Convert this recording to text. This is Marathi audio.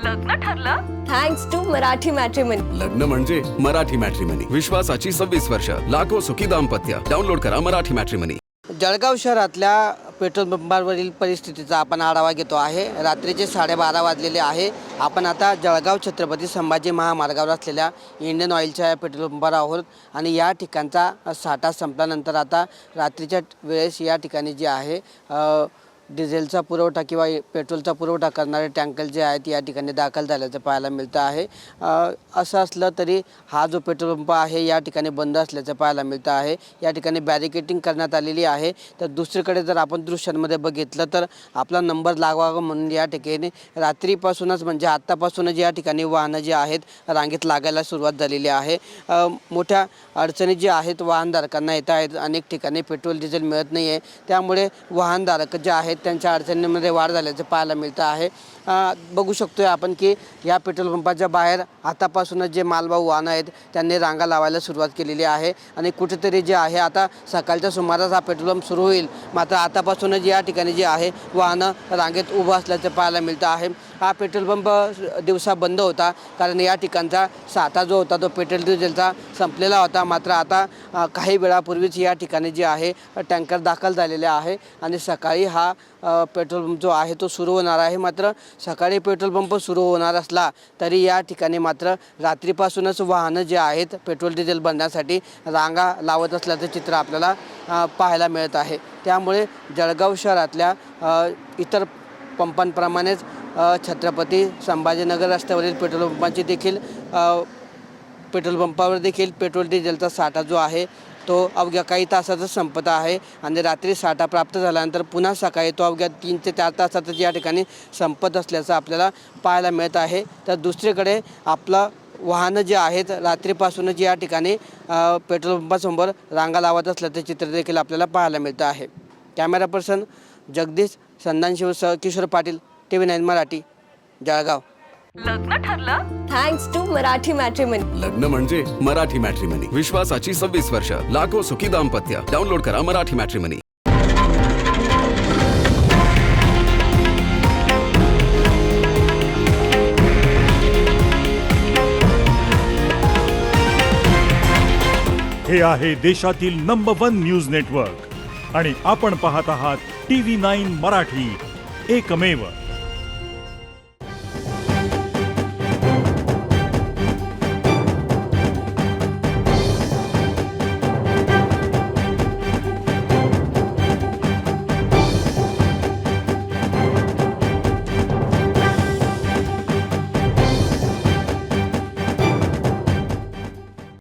लग्न ठरलं थँक्स टू मराठी मॅट्रिमनी। लग्न म्हणजे मराठी मॅट्रिमनी, विश्वासाची 26 वर्ष, लाखो सुखी दाम्पत्य। डाउनलोड करा मराठी मॅट्रिमनी। जळगाव शहरातल्या पेट्रोल पंपावरील परिस्थितीचा आपण आढावा घेतो आहे। रात्रीचे 12:30 वाजलेले आहे। आपण आता जळगाव छत्रपती संभाजी महामार्गावर असलेल्या इंडियन ऑइलच्या पेट्रोल पंपावर आहोत आणि या ठिकाणचा साठा संपल्यानंतर आता रात्रीच्या वेळेस या ठिकाणी जे आहे डिझेलचा पुरवठा किंवा पेट्रोलचा पुरवठा करणारे टँकर जे आहेत या ठिकाणी दाखल झाल्याचं पाहायला मिळतं आहे। असं असलं तरी हा जो पेट्रोल पंप आहे या ठिकाणी बंद असल्याचं पाहायला मिळतं आहे। या ठिकाणी बॅरिकेटिंग करण्यात आलेली आहे। तर दुसरीकडे जर आपण दृश्यांमध्ये बघितलं तर आपला नंबर लागावा म्हणून या ठिकाणी रात्रीपासूनच म्हणजे आत्तापासूनच या ठिकाणी वाहनं जे आहेत रांगेत लागायला सुरुवात झालेली आहे। मोठ्या अडचणी जे आहेत वाहनधारकांना येत आहेत। अनेक ठिकाणी पेट्रोल डिझेल मिळत नाही आहे, त्यामुळे वाहनधारक जे आहेत त्यांच्या अडचणींमध्ये वाढ झाल्याचं पाहायला मिळतं आहे। बघू शकतोय आपण की या पेट्रोल पंपाच्या बाहेर आतापासूनच जे मालवाहू वाहनं आहेत त्यांनी रांगा लावायला सुरुवात केलेली आहे आणि कुठेतरी जे आहे आता सकाळच्या सुमारास हा पेट्रोल पंप सुरू होईल, मात्र आतापासूनच या ठिकाणी जे आहे वाहनं रांगेत उभं असल्याचं पाहायला मिळतं आहे। हा पेट्रोल पंप दिवसा बंद होता कारण या ठिकाणचा साठा जो होता तो पेट्रोल डिझेलचा संपलेला होता, मात्र आता काही वेळापूर्वीच या ठिकाणी जे आहे टँकर दाखल झालेले आहे आणि सकाळी हा पेट्रोल पंप जो आहे तो सुरू होणार आहे। मात्र सकाळी पेट्रोल पंप सुरू होणार असला तरी या ठिकाणी मात्र रात्रीपासूनच वाहनं जे आहेत पेट्रोल डिझेल भरण्यासाठी रांगा लावत असल्याचं चित्र आपल्याला पाहायला मिळत आहे। त्यामुळे जळगाव शहरातल्या इतर पंपांप्रमाणेच छत्रपती संभाजीनगर रस्त्यावरील पेट्रोल पंपांची देखील पेट्रोल पंपावर देखील पेट्रोल डिझेलचा साठा जो आहे तो अवघ्या काही तासातच संपत आहे आणि रात्री साठा प्राप्त झाल्यानंतर पुन्हा सकाळी तो अवघ्या 3 ते 4 तासातच या ठिकाणी संपत असल्याचं आपल्याला पाहायला मिळत आहे। तर दुसरीकडे आपलं वाहनं जे आहेत रात्रीपासूनच या ठिकाणी पेट्रोल पंपासमोर रांगा लावत असल्याचं चित्र देखील आपल्याला पाहायला मिळतं आहे। कॅमेरा पर्सन जगदीश संधानशिवसह किशोर पाटील, TV9 मराठी, जळगाव। लग्न ठरलं थँक्स टू मराठी मॅट्रिमनी। लग्न म्हणजे मराठी मॅट्रिमनी, विश्वासाची 26 वर्ष, लाखो सुखी दाम्पत्य। डाउनलोड करा मराठी मॅट्रिमनी। हे आहे देशातील नंबर 1 न्यूज नेटवर्क आणि आपण पाहत आहात TV9 मराठी, एकमेव।